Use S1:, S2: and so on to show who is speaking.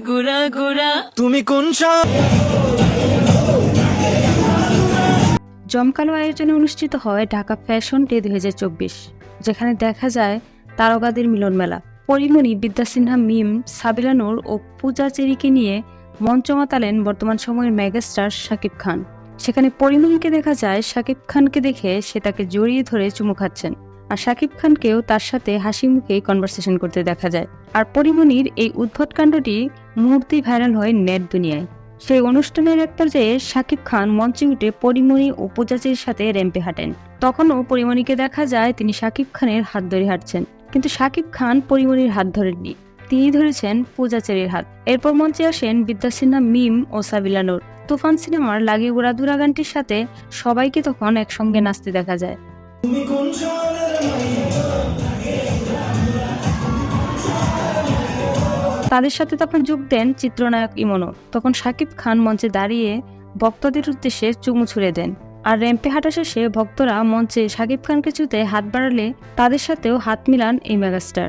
S1: গুড়া গুড়া।
S2: তুমি কোন
S3: জমকালো আয়োজনে অনুষ্ঠিত হয় ঢাকা ফ্যাশন ডে 2024, যেখানে দেখা যায় তারকাদের মিলন মেলা। পরিমণি, বিদ্যা সিনহা, মিম, সাবিলা নূর ও পূজা চেরিকে নিয়ে মঞ্চ মাতালেন বর্তমান সময়ের মেগাস্টার শাকিব খান। সেখানে পরিমণিকে দেখা যায় শাকিব খানকে দেখে সে তাকে জড়িয়ে ধরে চুমু খাচ্ছেন, আর শাকিব খানকেও তার সাথে হাসি মুখে কনভারসেশন করতে দেখা যায়। আর পরিমণির এই উদ্ভট কাণ্ডটি মুহূর্তেই ভাইরাল হয় নেট দুনিয়ায়। সেই অনুষ্ঠানের এক পর্যায়ে শাকিব খান মঞ্চে উঠে পরিমণি ও পূজাচেরির সাথে র্যাম্পে হাঁটেন। তখনও পরিমণিকে দেখা যায় তিনি শাকিব খানের হাত ধরে হাঁটছেন, কিন্তু শাকিব খান পরিমণির হাত ধরেননি, তিনি ধরেছেন পূজাচেরির হাত। এরপর মঞ্চে আসেন বিদ্যা সিনহা, মিম ও সাবিলা নূর। তুফান সিনেমার লাগে উড়াদুরা গানটির সাথে সবাইকে তখন একসঙ্গে নাচতে দেখা যায়। তাদের সাথে তখন যোগ দেন চিত্রনায়ক ইমনও। তখন শাকিব খান মঞ্চে দাঁড়িয়ে ভক্তদের উদ্দেশ্যে চুমু ছুঁড়ে দেন। আর র্যাম্পে হাঁটা শেষে ভক্তরা মঞ্চে শাকিব খানকে ছুঁতে হাত বাড়ালে তাদের সাথেও হাত মিলান এই মেগাস্টার।